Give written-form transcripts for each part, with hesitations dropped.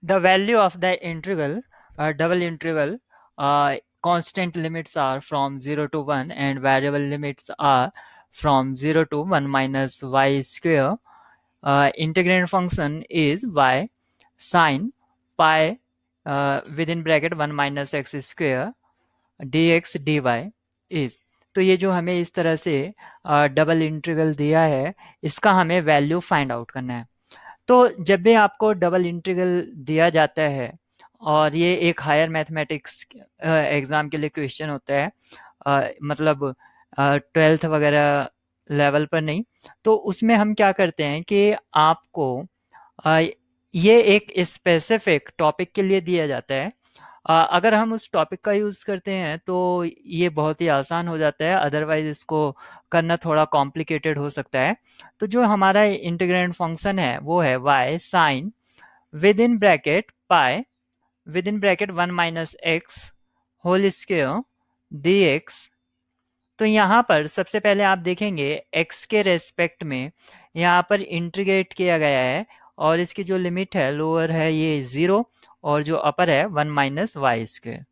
The value of the integral, double integral, constant limits are from 0 to 1 and variable limits are from 0 to 1 minus y square. Integrand function is y sine pi within bracket 1 minus x square dx dy is। तो ये जो हमें इस तरह से double integral दिया है, इसका हमें वैल्यू फाइंड आउट करना है। तो जब भी आपको डबल इंटीग्रल दिया जाता है और ये एक हायर मैथमेटिक्स एग्जाम के लिए क्वेश्चन होता है, मतलब 12th वगैरह लेवल पर नहीं, तो उसमें हम क्या करते हैं कि आपको अ, ये एक स्पेसिफिक टॉपिक के लिए दिया जाता है। अगर हम उस टॉपिक का यूज़ करते हैं तो ये बहुत ही आसान हो जाता है, अदरवाइज इसको करना थोड़ा कॉम्प्लिकेटेड हो सकता है। तो जो हमारा इंटीग्रेंड फंक्शन है वो है y sine with in bracket pi with in bracket 1 minus x whole square d x. तो यहाँ पर सबसे पहले आप देखेंगे x के रेस्पेक्ट में यहाँ पर इंटीग्रेट किया गया है, और इसकी जो लिमिट है लोअर है ये 0 और जो अपर है 1 माइनस वाई स्क्वेयर।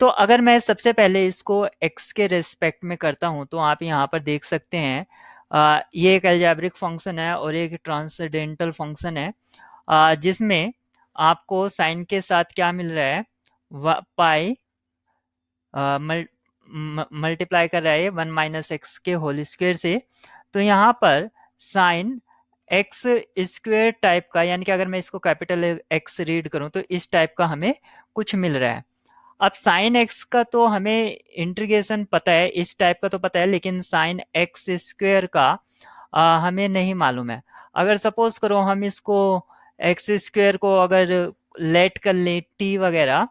तो अगर मैं सबसे पहले इसको x के रेस्पेक्ट में करता हूं तो आप यहाँ पर देख सकते हैं ये एक अलजेब्रिक फंक्शन है और एक ट्रांसेंडेंटल फंक्शन है, जिसमें आपको साइन के साथ क्या मिल रहा है, पाई मल्टीप्लाई कर रहा है 1 माइनस एक्स के होल स्क्वेयर से। तो यहाँ पर साइन एक्स स्क्वेयर टाइप का, यानी कि अगर मैं इसको कैपिटल एक्स रीड करूं तो इस टाइप का हमें कुछ मिल रहा है। अब साइन एक्स का तो हमें इंटीग्रेशन पता है, इस टाइप का तो पता है, लेकिन साइन एक्स स्क्वेयर का हमें नहीं मालूम है। अगर सपोज करो हम इसको एक्स स्क्वेयर को अगर लेट कर ले टी वगैरह,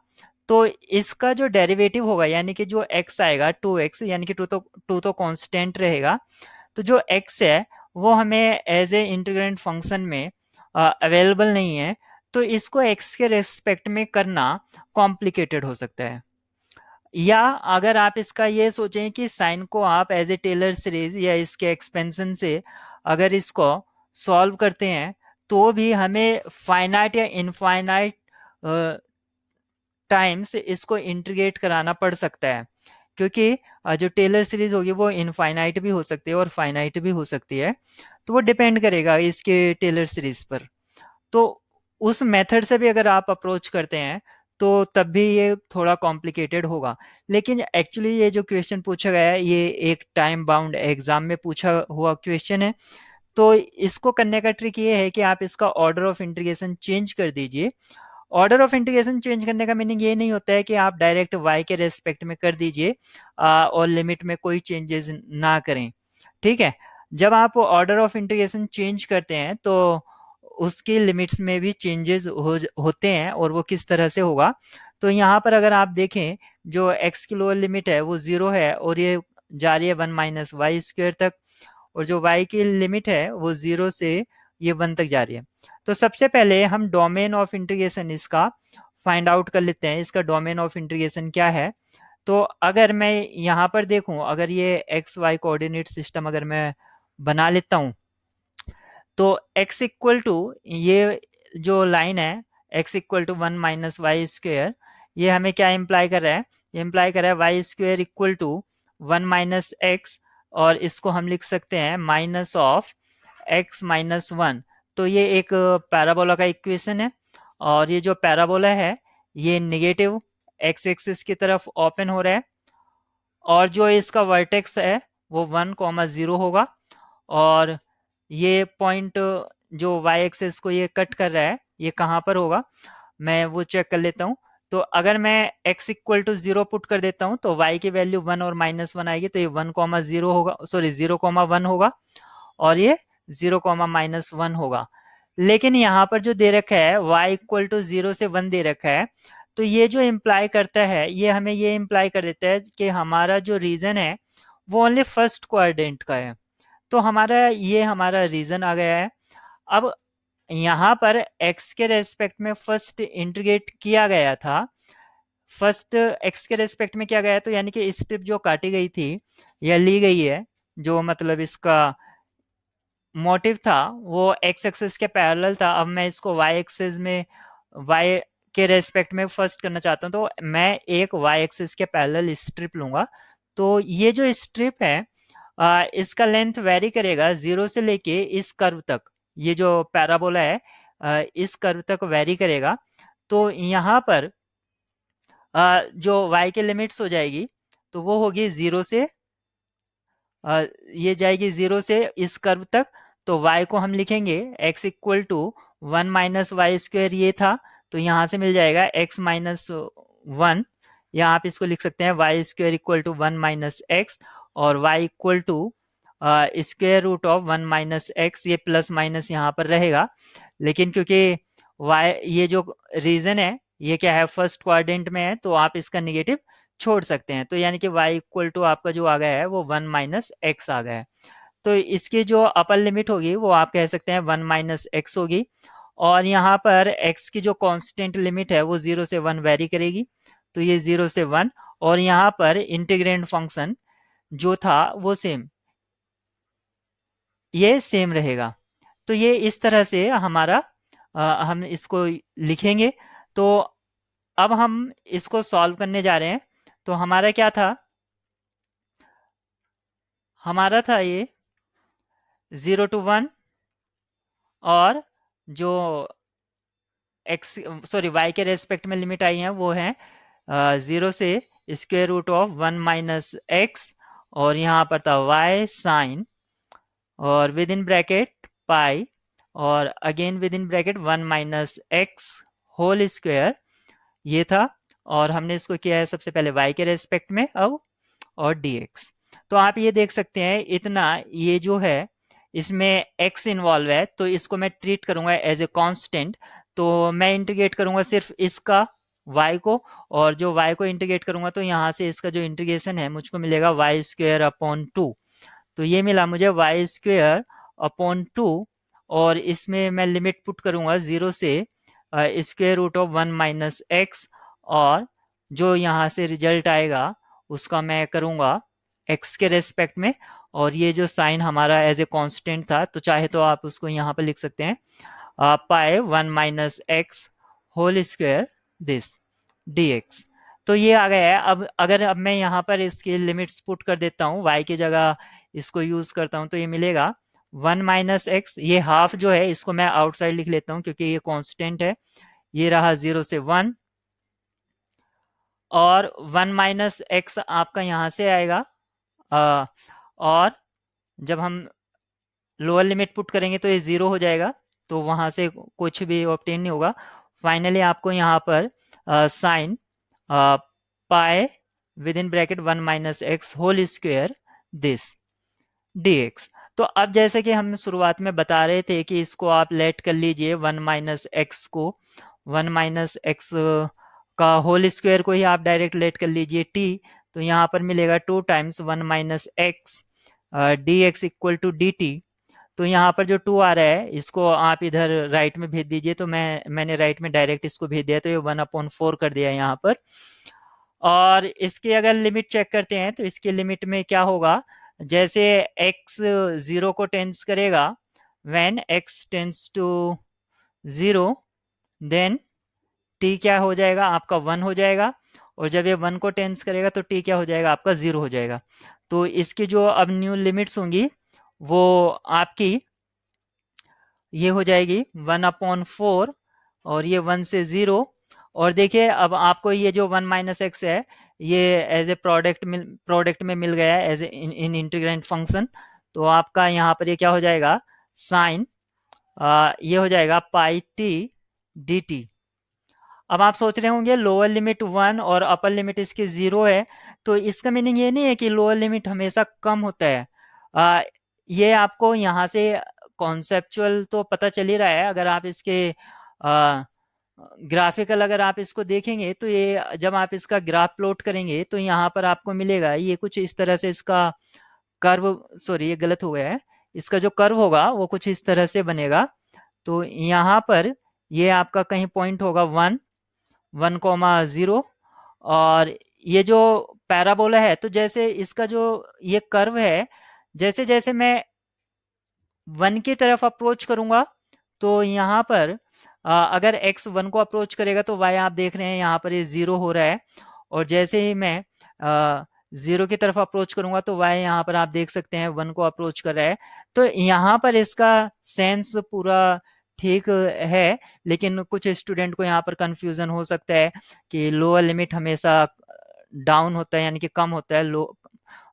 तो इसका जो डेरिवेटिव होगा यानी कि जो x आएगा 2x, यानी कि टू तो कांस्टेंट रहेगा, तो जो x है वो हमें एज ए इंटीग्रेंट फंक्शन में अवेलेबल नहीं है। तो इसको x के रेस्पेक्ट में करना कॉम्प्लिकेटेड हो सकता है। या अगर आप इसका ये सोचें कि साइन को आप एज ए टेलर सीरीज या इसके एक्सपेंशन से अगर इसको सॉल्व करते हैं तो भी हमें फाइनाइट या इनफाइनाइट टाइम्स इसको इंटीग्रेट कराना पड़ सकता है, क्योंकि जो टेलर सीरीज होगी वो इनफाइनाइट भी हो सकती है और फाइनाइट भी हो सकती है। तो वो डिपेंड करेगा इसके टेलर सीरीज पर। तो उस मेथड से भी अगर आप अप्रोच करते हैं तो तब भी ये थोड़ा कॉम्प्लिकेटेड होगा। लेकिन एक्चुअली ये जो क्वेश्चन पूछा गया है ये एक टाइम बाउंड एग्जाम में पूछा हुआ क्वेश्चन है। तो इसको करने का ट्रिक ये है कि आप इसका ऑर्डर ऑफ इंटीग्रेशन चेंज कर दीजिए। ऑर्डर ऑफ इंटीग्रेशन चेंज करने का मीनिंग ये नहीं होता है कि आप डायरेक्ट y के रेस्पेक्ट में कर दीजिए और लिमिट में कोई चेंजेस ना करें। ठीक है, जब आप ऑर्डर ऑफ इंटीग्रेशन चेंज करते हैं तो उसकी लिमिट्स में भी चेंजेस होते हैं, और वो किस तरह से होगा। तो यहाँ पर अगर आप देखें जो x की लोअर लिमिट है वो 0 है और ये जा रही है 1 माइनस वाई स्क्वेयर तक, और जो y की लिमिट है वो 0 से ये 1 तक जा रही है। तो सबसे पहले हम डोमेन ऑफ इंटीग्रेशन इसका फाइंड आउट कर लेते हैं, इसका डोमेन ऑफ इंटीग्रेशन क्या है। तो अगर मैं यहाँ पर देखूं, अगर ये एक्स वाई कोऑर्डिनेट सिस्टम अगर मैं बना लेता हूँ, तो x इक्वल टू ये जो लाइन है x equal to 1 minus y square, ये हमें क्या इम्प्लाई कर रहा है, ये इम्प्लाई कर रहा है y square equal to 1 minus x, और इसको हम लिख सकते हैं माइनस ऑफ x माइनस 1। तो ये एक पैराबोला का इक्वेशन है, और ये जो पैराबोला है ये निगेटिव x एक्सिस की तरफ ओपन हो रहा है, और जो इसका वर्टेक्स है वो 1, 0 होगा, और ये पॉइंट जो y एक्सिस को ये कट कर रहा है ये कहाँ पर होगा, मैं वो चेक कर लेता हूँ। तो अगर मैं x इक्वल टू 0 पुट कर देता हूँ तो y की वैल्यू 1 और -1 आएगी, तो ये 1, 0 होगा, सॉरी 0, 1 होगा, और ये 0, -1 होगा। लेकिन यहाँ पर जो दे रखा है y इक्वल टू 0 से 1 दे रखा है, तो ये जो इम्प्लाई करता है ये हमें ये इम्प्लाई कर देता है कि हमारा जो रीजन है वो ओनली फर्स्ट क्वाड्रेंट का है। तो हमारा रीजन आ गया है। अब यहाँ पर x के रेस्पेक्ट में फर्स्ट इंटीग्रेट किया गया था, फर्स्ट x के रेस्पेक्ट में किया गया, तो यानी कि स्ट्रिप जो काटी गई थी या ली गई है, जो मतलब इसका मोटिव था वो एक्स एक्सिस के पैरेलल था। अब मैं इसको वाई एक्सिस में, वाई के रेस्पेक्ट में फर्स्ट करना चाहता हूँ, तो मैं एक वाई एक्सिस के पैरेलल स्ट्रिप लूंगा। तो ये जो स्ट्रिप है इसका लेंथ वेरी करेगा जीरो से लेके इस कर्व तक। ये जो पैराबोला है इस कर्व तक वेरी करेगा। तो यहाँ पर जो y के लिमिट्स हो जाएगी तो वो होगी जीरो से ये जाएगी जीरो से इस कर्व तक। तो y को हम लिखेंगे x इक्वल टू 1 - y² ये था, तो यहाँ से मिल जाएगा x-1, या आप इसको लिख सकते हैं y² इक्वल टू 1 - x, और y equal to square root of 1 - x। ये प्लस माइनस यहाँ पर रहेगा, लेकिन क्योंकि y ये जो रीजन है ये क्या है, फर्स्ट क्वाड्रेंट में है, तो आप इसका निगेटिव छोड़ सकते हैं। तो यानी कि y इक्वल टू आपका जो आ गया है वो 1 - x आ गया है। तो इसकी जो अपर लिमिट होगी वो आप कह सकते हैं 1 - x होगी। और यहाँ पर x की जो कांस्टेंट लिमिट है वो 0 से 1 वेरी करेगी, तो ये 0 से 1। और यहाँ पर इंटीग्रेंड फंक्शन जो था वो सेम, ये सेम रहेगा। तो ये इस तरह से हमारा हम इसको लिखेंगे। तो अब हम इसको सॉल्व करने जा रहे हैं। तो हमारा क्या था, हमारा था ये 0 to 1, और जो एक्स सॉरी वाई के रेस्पेक्ट में लिमिट आई है वो है 0 से स्क्वेयर रूट ऑफ 1 - x, और यहाँ पर था y साइन, और विद इन ब्रैकेट पाई, और again with in bracket 1 - x whole square ये था। और हमने इसको किया है सबसे पहले y के रेस्पेक्ट में अब, और dx। तो आप ये देख सकते हैं इतना, ये जो है इसमें x इन्वॉल्व है, तो इसको मैं ट्रीट करूंगा एज ए कांस्टेंट। तो मैं इंटीग्रेट करूंगा सिर्फ इसका y को, और जो y को इंटीग्रेट करूंगा तो यहाँ से इसका जो इंटीग्रेशन है मुझको मिलेगा y² अपॉन 2। तो ये मिला मुझे y² अपॉन 2, और इसमें मैं लिमिट पुट करूंगा जीरो से स्क्वेयर रूट ऑफ 1 - x, और जो यहाँ से रिजल्ट आएगा उसका मैं करूंगा x के रेस्पेक्ट में। और ये जो साइन हमारा एज ए कांस्टेंट था, तो चाहे तो आप उसको यहाँ पर लिख सकते हैं pi 1 - x whole square this dx। तो ये आ गया है। अब मैं यहाँ पर इसकी लिमिट्स पुट कर देता हूँ, y की जगह इसको यूज करता हूँ, तो ये मिलेगा 1 - x। ये हाफ जो है इसको मैं आउटसाइड लिख लेता हूँ क्योंकि ये कांस्टेंट है। ये रहा 0 से 1, और 1 - x आपका यहाँ से आएगा। और जब हम लोअर लिमिट पुट करेंगे तो ये जीरो हो जाएगा, तो वहां से कुछ भी ऑब्टेन नहीं होगा। फाइनली आपको यहाँ पर sine pi with in bracket 1 - x whole square this dx। तो अब जैसे कि हम शुरुआत में बता रहे थे कि इसको आप लेट कर लीजिए 1 - x को, 1 - x का होल स्क्वायर को ही आप डायरेक्ट लेट कर लीजिए t। तो यहाँ पर मिलेगा 2 times 1 - x dx equal to dt। तो यहाँ पर जो 2 आ रहा है इसको आप इधर राइट में भेज दीजिए, तो मैंने राइट में डायरेक्ट इसको भेज दिया, तो ये 1/4 कर दिया यहाँ पर। और इसकी अगर लिमिट चेक करते हैं तो इसकी लिमिट में क्या होगा, जैसे x 0 को टेंस करेगा, when x tends to 0, then t क्या हो जाएगा आपका 1 हो जाएगा, और जब ये 1 को टेंस करेगा तो t क्या हो जाएगा आपका 0 हो जाएगा। तो इसकी जो अब न्यू लिमिट्स होंगी वो आपकी ये हो जाएगी 1/4, और ये 1 से 0। और देखिए अब आपको ये जो 1 - x है ये एज ए प्रोडक्ट में मिल गया है as a in integrand function. तो आपका यहाँ पर ये क्या हो जाएगा, साइन ये हो जाएगा पाई t dt। अब आप सोच रहे होंगे लोअर लिमिट 1 और अपर लिमिट इसकी 0 है, तो इसका मीनिंग ये नहीं है कि लोअर लिमिट हमेशा कम होता है। आ, ये आपको यहाँ से कॉन्सेप्चुअल तो पता चल ही रहा है। अगर आप इसके ग्राफिकल अगर आप इसको देखेंगे तो ये जब आप इसका ग्राफ प्लॉट करेंगे तो यहाँ पर आपको मिलेगा ये कुछ इस तरह से इसका कर्व, सॉरी ये गलत हो गया है, इसका जो कर्व होगा वो कुछ इस तरह से बनेगा। तो यहाँ पर ये आपका कहीं पॉइंट होगा 1, 1, 0। और ये जो पैराबोला है, तो जैसे इसका जो ये कर्व है, जैसे जैसे मैं वन की तरफ अप्रोच करूंगा तो यहाँ पर अगर एक्स वन को अप्रोच करेगा तो वाई आप देख रहे हैं यहाँ पर ये जीरो हो रहा है, और जैसे ही मैं जीरो की तरफ अप्रोच करूंगा तो वाई यहाँ पर आप देख सकते हैं वन को अप्रोच कर रहा है। तो यहाँ पर इसका सेंस पूरा ठीक है, लेकिन कुछ स्टूडेंट को यहाँ पर कंफ्यूजन हो सकता है कि लोअर लिमिट हमेशा डाउन होता है, यानी कि कम होता है, लो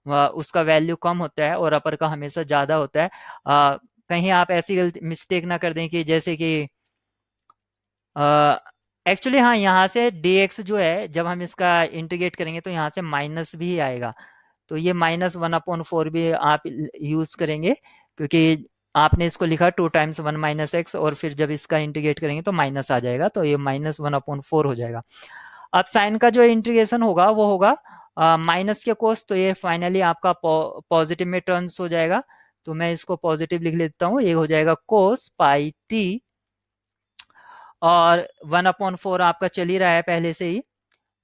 उसका वैल्यू कम होता है और अपर का हमेशा ज़्यादा होता है। कहीं आप ऐसी गलती मिस्टेक ना कर दें कि जैसे कि एक्चुअली हाँ, यहाँ से dx जो है जब हम इसका इंटीग्रेट करेंगे तो यहाँ से माइनस भी आएगा, तो ये माइनस वन अपॉन फोर भी आप यूज करेंगे, क्योंकि आपने इसको लिखा two times one minus x, और फिर जब इसका इंटीग्रेट करेंगे तो माइनस आ जाएगा, तो ये माइनस वन अपॉन फोर हो जाएगा। अब साइन का जो इंटीग्रेशन होगा वो होगा माइनस के कोस, तो ये फाइनली आपका पॉजिटिव में टर्न्स हो जाएगा। तो मैं इसको पॉजिटिव लिख लेता हूँ, ये हो जाएगा कोस पाई टी, और वन अपॉन फोर आपका चल ही रहा है पहले से ही,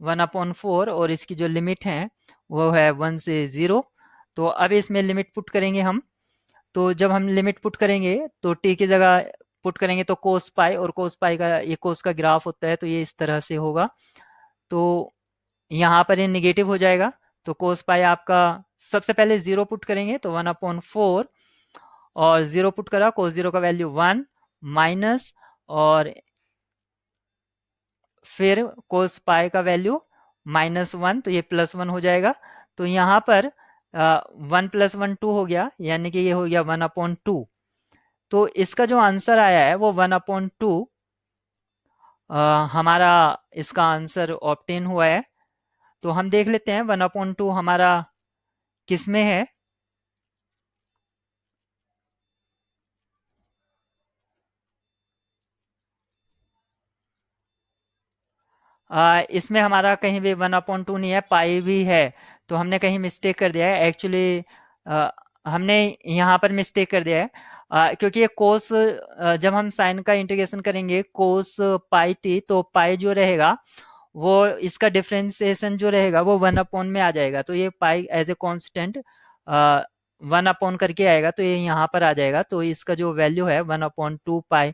वन अपॉन फोर, और इसकी जो लिमिट है वो है वन से जीरो। तो अब इसमें लिमिट पुट करेंगे हम, तो जब हम लिमिट पुट करेंगे तो टी की जगह पुट करेंगे तो कोस पाई, और कोस पाई का ये कोस का ग्राफ होता है तो ये इस तरह से होगा। तो यहाँ पर ये निगेटिव हो जाएगा, तो कोस पाई आपका सबसे पहले जीरो पुट करेंगे तो वन अपॉन फोर, और जीरो पुट करा, कोस जीरो का वैल्यू वन, माइनस, और फिर कोस पाई का वैल्यू माइनस वन, तो ये प्लस वन हो जाएगा। तो यहाँ पर वन प्लस वन टू हो गया, यानी कि ये हो गया वन अपॉन टू। तो इसका जो आंसर आया है वो वन अपॉन टू हमारा इसका आंसर ऑब्टेन हुआ है। तो हम देख लेते हैं वन अपॉन टू हमारा किस में है। इसमें हमारा कहीं भी वन अपॉन टू नहीं है, पाई भी है, तो हमने कहीं मिस्टेक कर दिया है एक्चुअली। हमने यहाँ पर मिस्टेक कर दिया है, क्योंकि ये कोस जब हम साइन का इंटीग्रेशन करेंगे कोस पाई टी, तो पाई जो रहेगा वो इसका डिफरेंशिएशन जो रहेगा वो वन अपॉन में आ जाएगा, तो ये pi as a constant one upon करके आएगा, तो ये यहाँ पर आ जाएगा, तो इसका जो वैल्यू है वन अपॉन टू पाई,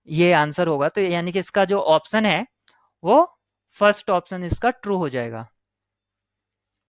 ये आंसर होगा। तो यानी कि इसका जो ऑप्शन है वो फर्स्ट ऑप्शन इसका ट्रू हो जाएगा।